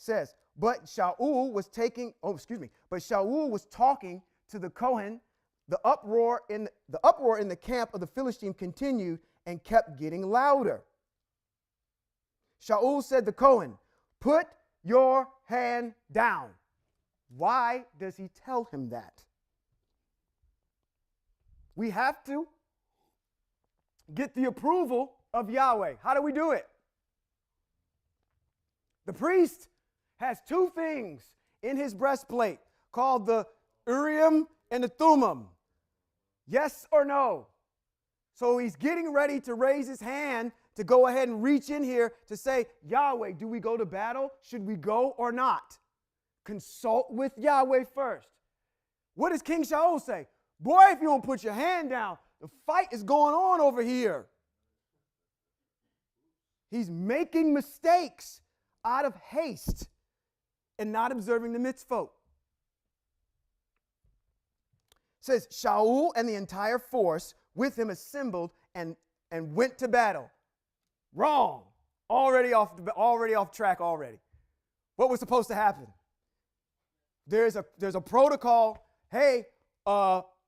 says, but Shaul was talking to the Kohen. The uproar in the camp of the Philistine continued and kept getting louder. Shaul said to Kohen, put your hand down. Why does he tell him that? We have to get the approval of Yahweh. How do we do it? The priest has two things in his breastplate called the Urim and the Thummim. Yes or no? So he's getting ready to raise his hand to go ahead and reach in here to say, Yahweh, do we go to battle? Should we go or not? Consult with Yahweh first. What does King Shaul say? Boy, if you don't put your hand down, the fight is going on over here. He's making mistakes out of haste and not observing the mitzvot. It says, Shaul and the entire force with him assembled and went to battle. Wrong. Already off track already. What was supposed to happen? There's a protocol. Hey,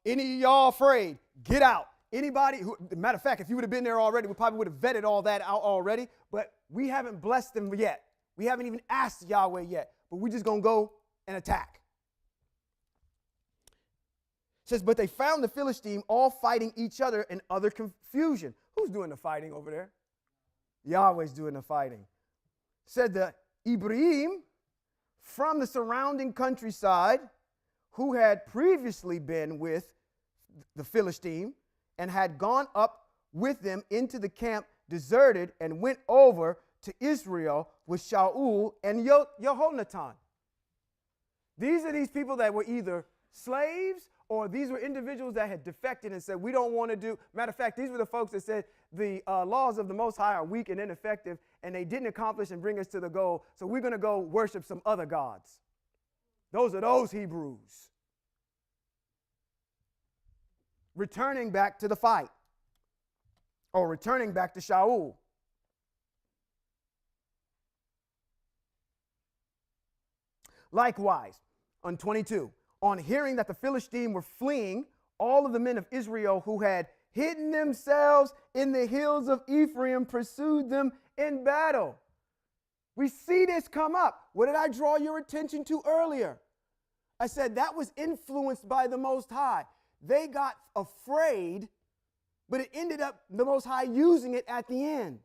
any of y'all afraid? Get out. Anybody who, matter of fact, if you would have been there already, we probably would have vetted all that out already, but we haven't blessed them yet. We haven't even asked Yahweh yet, but we're just going to go and attack. It says, but they found the Philistine all fighting each other in utter confusion. Who's doing the fighting over there? Yahweh's doing the fighting. Said the Ibrahim from the surrounding countryside, who had previously been with the Philistine and had gone up with them into the camp, deserted and went over to Israel with Shaul and Jehonatan. These are these people that were either slaves or these were individuals that had defected and said, we don't want to do. Matter of fact, these were the folks that said the laws of the Most High are weak and ineffective, and they didn't accomplish and bring us to the goal, so we're going to go worship some other gods. Those are those Hebrews. Returning back to the fight, or returning back to Shaul. Likewise, on 22, on hearing that the Philistines were fleeing, all of the men of Israel who had hidden themselves in the hills of Ephraim pursued them in battle. We see this come up. What did I draw your attention to earlier? I said that was influenced by the Most High. They got afraid, but it ended up the Most High using it at the end.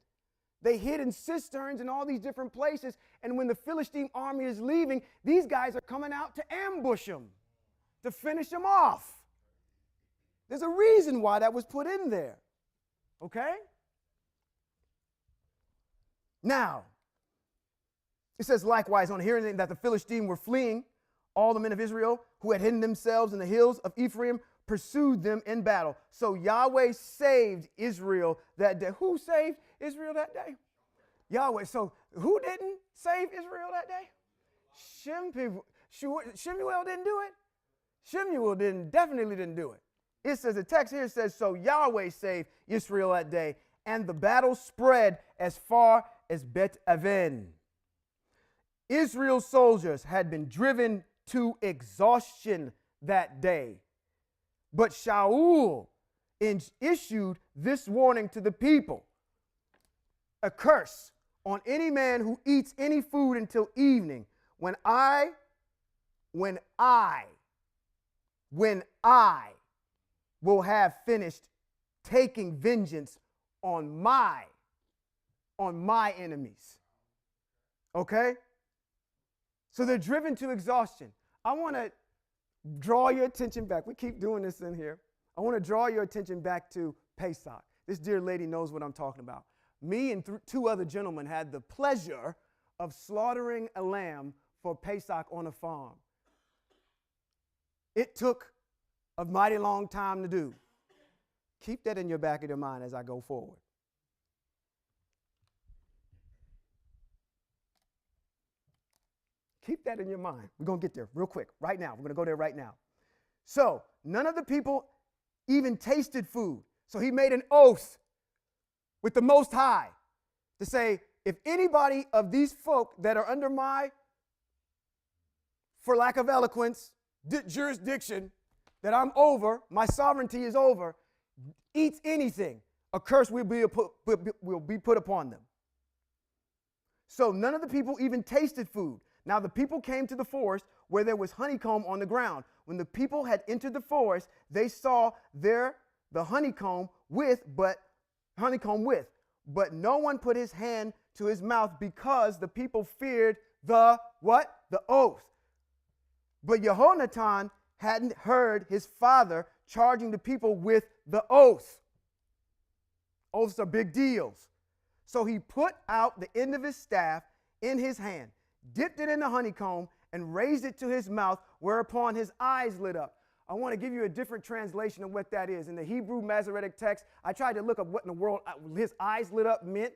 They hid in cisterns and all these different places, and when the Philistine army is leaving, these guys are coming out to ambush them, to finish them off. There's a reason why that was put in there, okay? Now, it says, likewise, on hearing that the Philistines were fleeing, all the men of Israel who had hidden themselves in the hills of Ephraim pursued them in battle. So Yahweh saved Israel that day. Who saved Israel that day? Yahweh. So who didn't save Israel that day? Shemuel didn't do it. Shemuel definitely didn't do it. It says, the text here says, so Yahweh saved Israel that day, and the battle spread as far as Bet Aven. Israel's soldiers had been driven to exhaustion that day. But Shaul issued this warning to the people: a curse on any man who eats any food until evening, when I will have finished taking vengeance on my enemies. Okay? So they're driven to exhaustion. I want to draw your attention back. We keep doing this in here. I want to draw your attention back to Pesach. This dear lady knows what I'm talking about. Me and two other gentlemen had the pleasure of slaughtering a lamb for Pesach on a farm. It took a mighty long time to do. Keep that in your back of your mind as I go forward. Keep that in your mind. We're going to get there real quick, right now. We're going to go there right now. So, none of the people even tasted food. So he made an oath with the Most High to say, if anybody of these folk that are under my for lack of eloquence, jurisdiction that I'm over, my sovereignty is over, eats anything, a curse will be put upon them. So none of the people even tasted food. Now the people came to the forest where there was honeycomb on the ground. When the people had entered the forest, they saw there the honeycomb with, but no one put his hand to his mouth because the people feared the what? The oath. But Jehonatan hadn't heard his father charging the people with the oath. Oaths are big deals. So he put out the end of his staff in his hand, dipped it in the honeycomb, and raised it to his mouth, whereupon his eyes lit up. I want to give you a different translation of what that is. In the Hebrew Masoretic text, I tried to look up what in the world his eyes lit up meant,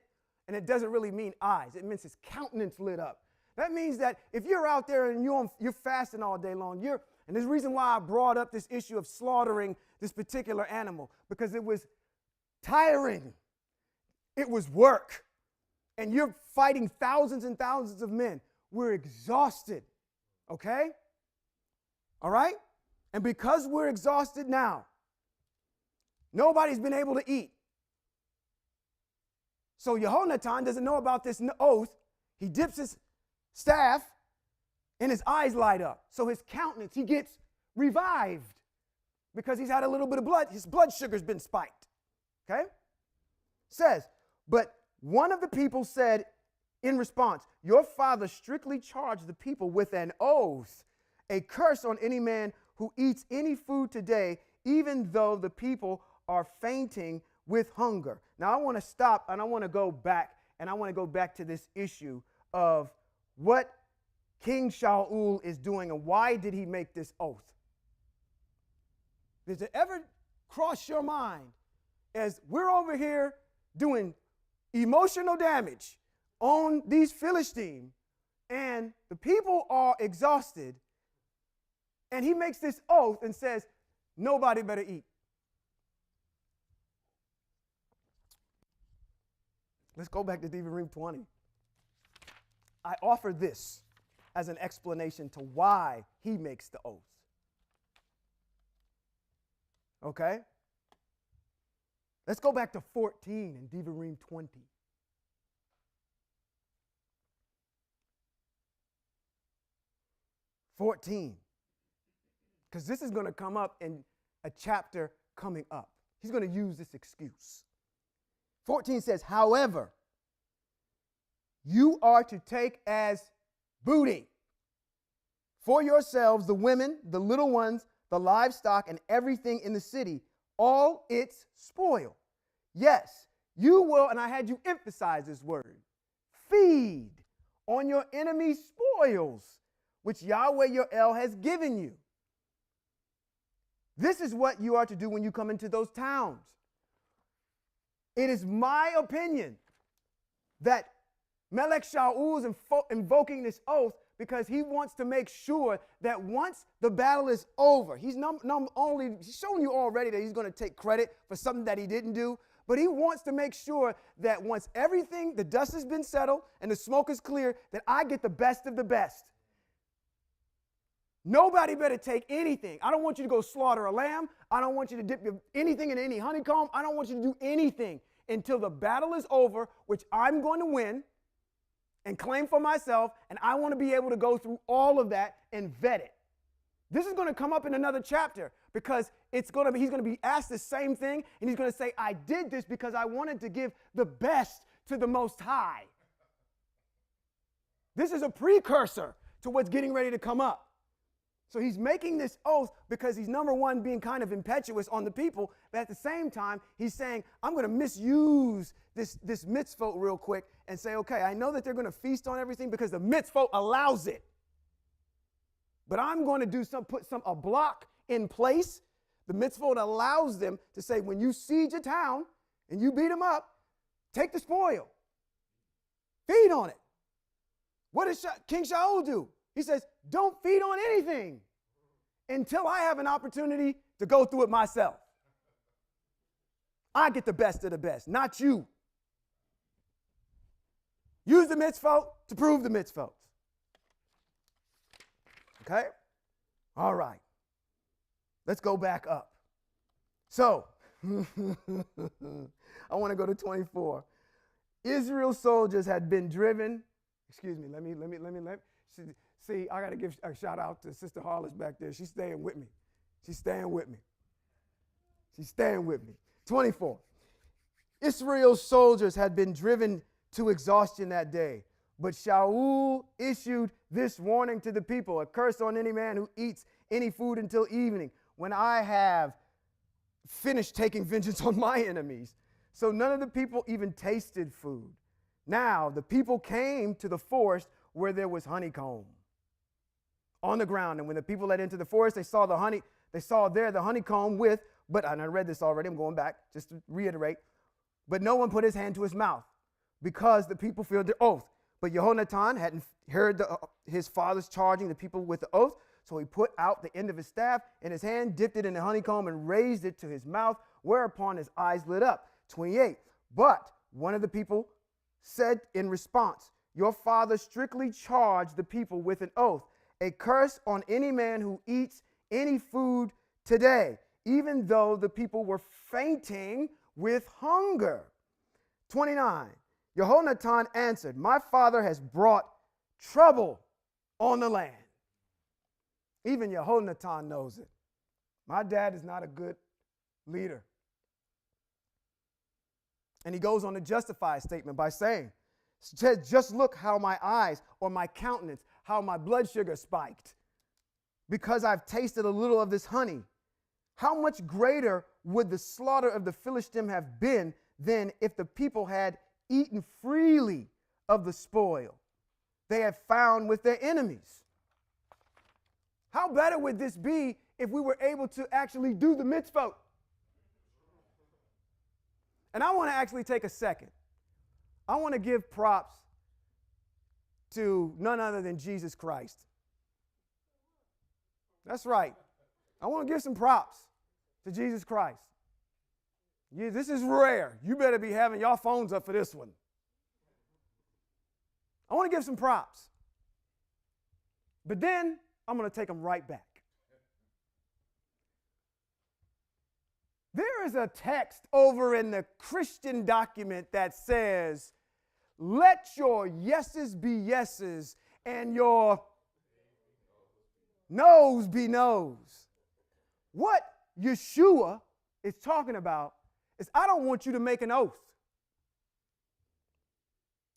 and it doesn't really mean eyes. It means his countenance lit up. That means that if you're out there and you're fasting all day long, and there's a reason why I brought up this issue of slaughtering this particular animal, because it was tiring. It was work. And you're fighting thousands and thousands of men. We're exhausted. Okay? All right? And because we're exhausted now, nobody's been able to eat. So Jehonatan doesn't know about this oath. He dips his staff and his eyes light up. So his countenance, he gets revived because he's had a little bit of blood. His blood sugar's been spiked. Okay? Says, but one of the people said in response, your father strictly charged the people with an oath, a curse on any man who eats any food today, even though the people are fainting with hunger. Now I want to stop and I want to go back, and I want to go back to this issue of what King Shaul is doing and why did he make this oath? Does it ever cross your mind as we're over here doing emotional damage on these Philistines and the people are exhausted, and he makes this oath and says, nobody better eat. Let's go back to Deuteronomy 20. I offer this as an explanation to why he makes the oath. Okay? Let's go back to 14 in Deuteronomy 20. Because this is going to come up in a chapter coming up. He's going to use this excuse. 14 says, however, you are to take as booty for yourselves the women, the little ones, the livestock, and everything in the city, all its spoil. Yes, you will, and I had you emphasize this word, feed on your enemy's spoils, which Yahweh your El has given you. This is what you are to do when you come into those towns. It is my opinion that Melech Shaul is invoking this oath because he wants to make sure that once the battle is over, he's showing you already that he's going to take credit for something that he didn't do, but he wants to make sure that once everything, the dust has been settled and the smoke is clear, that I get the best of the best. Nobody better take anything. I don't want you to go slaughter a lamb. I don't want you to dip anything in any honeycomb. I don't want you to do anything until the battle is over, which I'm going to win and claim for myself, and I want to be able to go through all of that and vet it. This is going to come up in another chapter because he's going to be asked the same thing, and he's going to say, I did this because I wanted to give the best to the Most High. This is a precursor to what's getting ready to come up. So he's making this oath because he's, number one, being kind of impetuous on the people, but at the same time, he's saying, I'm going to misuse this mitzvot real quick and say, okay, I know that they're going to feast on everything because the mitzvot allows it. But I'm going to put a block in place. The mitzvot allows them to say, when you siege a town and you beat them up, take the spoil. Feed on it. What does King Shaul do? He says, don't feed on anything until I have an opportunity to go through it myself. I get the best of the best, not you. Use the mitzvot to prove the mitzvot. Okay? All right. Let's go back up. So, I want to go to 24. Israel's soldiers had been driven. Excuse me, let me. See, I got to give a shout out to Sister Hollis back there. She's staying with me. She's staying with me. She's staying with me. 24. Israel's soldiers had been driven to exhaustion that day. But Shaul issued this warning to the people: a curse on any man who eats any food until evening, when I have finished taking vengeance on my enemies. So none of the people even tasted food. Now the people came to the forest where there was honeycomb on the ground. And when the people led into the forest, they saw there the honeycomb with, and I read this already, I'm going back just to reiterate, but no one put his hand to his mouth because the people feared their oath. But Yehonatan hadn't heard his fathers charging the people with the oath, so he put out the end of his staff in his hand, dipped it in the honeycomb, and raised it to his mouth, whereupon his eyes lit up. 28. But one of the people said in response, your father strictly charged the people with an oath, a curse on any man who eats any food today, even though the people were fainting with hunger. 29. Yehonatan answered, my father has brought trouble on the land. Even Yehonatan knows it. My dad is not a good leader. And he goes on to justify a statement by saying, just look how my eyes or my countenance, how my blood sugar spiked because I've tasted a little of this honey. How much greater would the slaughter of the Philistine have been than if the people had eaten freely of the spoil they had found with their enemies? How better would this be if we were able to actually do the mitzvot? And I want to actually take a second. I want to give props to none other than Jesus Christ. That's right. I want to give some props to Jesus Christ. Yeah, this is rare. You better be having your phones up for this one. I want to give some props. But then I'm going to take them right back. There is a text over in the Christian document that says, let your yeses be yeses and your noes be noes. What Yeshua is talking about is, I don't want you to make an oath.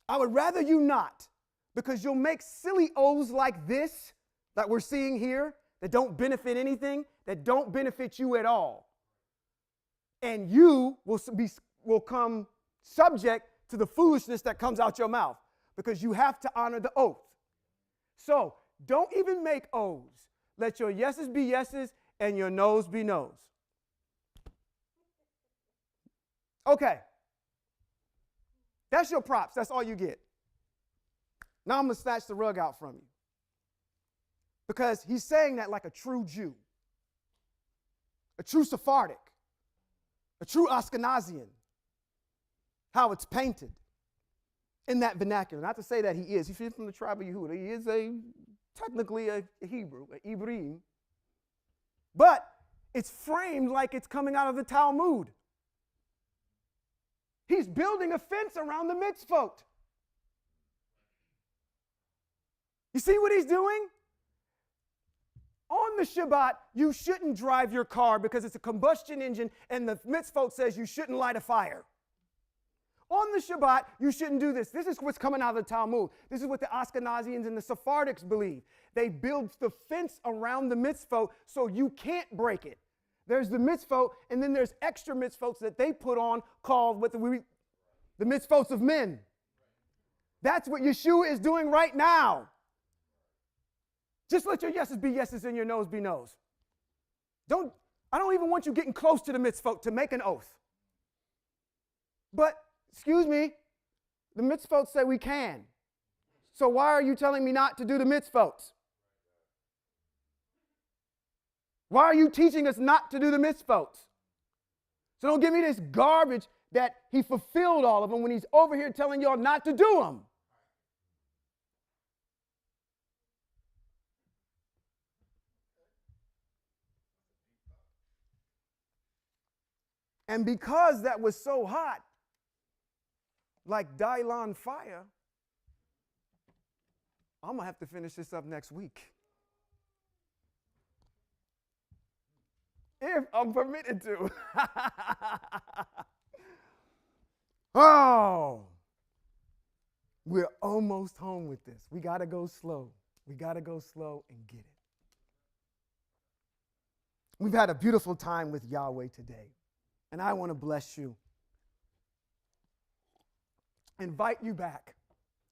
I would rather you not, because you'll make silly oaths like this that we're seeing here that don't benefit anything, that don't benefit you at all. And you will come subject to the foolishness that comes out your mouth, because you have to honor the oath. So don't even make oaths. Let your yeses be yeses and your noes be noes. Okay. That's your props. That's all you get. Now I'm going to snatch the rug out from you, because he's saying that like a true Jew, a true Sephardic, a true Ashkenazian, how it's painted in that vernacular. Not to say that he is. He's from the tribe of Yehuda. He is technically a Hebrew, an Ibrahim. But it's framed like it's coming out of the Talmud. He's building a fence around the mitzvot. You see what he's doing? On the Shabbat, you shouldn't drive your car because it's a combustion engine, and the mitzvot says you shouldn't light a fire. On the Shabbat, you shouldn't do this. This is what's coming out of the Talmud. This is what the Ashkenazians and the Sephardics believe. They build the fence around the mitzvot so you can't break it. There's the mitzvot, and then there's extra mitzvots that they put on called the mitzvots of men. That's what Yeshua is doing right now. Just let your yeses be yeses and your noes be noes. I don't even want you getting close to the mitzvot to make an oath. But, excuse me, the mitzvot say we can. So why are you telling me not to do the mitzvot? Why are you teaching us not to do the mitzvot? So don't give me this garbage that he fulfilled all of them when he's over here telling y'all not to do them. And because that was so hot, like Dylon fire, I'm going to have to finish this up next week. If I'm permitted to. Oh, we're almost home with this. We got to go slow. We got to go slow and get it. We've had a beautiful time with Yahweh today, and I want to bless you. Invite you back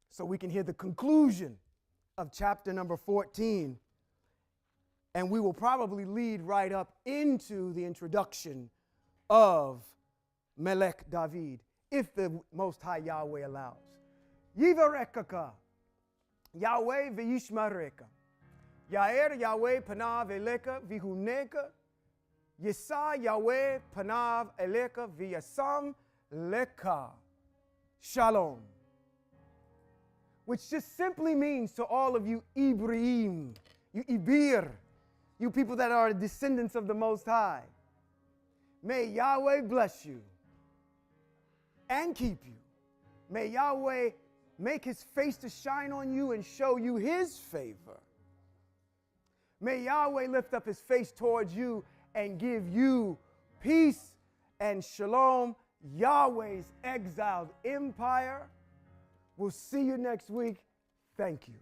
so we can hear the conclusion of chapter number 14, and we will probably lead right up into the introduction of Melech David, if the Most High Yahweh allows. Yivarekaka, Yahweh v'yishmareka, Yair Yahweh panav eleka v'huneka, Yisa Yahweh panav eleka v'yasam leka. Shalom. Which just simply means to all of you Ibrahim, you Ibir, you people that are descendants of the Most High, may Yahweh bless you and keep you. May Yahweh make his face to shine on you and show you his favor. May Yahweh lift up his face towards you and give you peace and shalom. Yahweh's exiled empire. We'll see you next week. Thank you.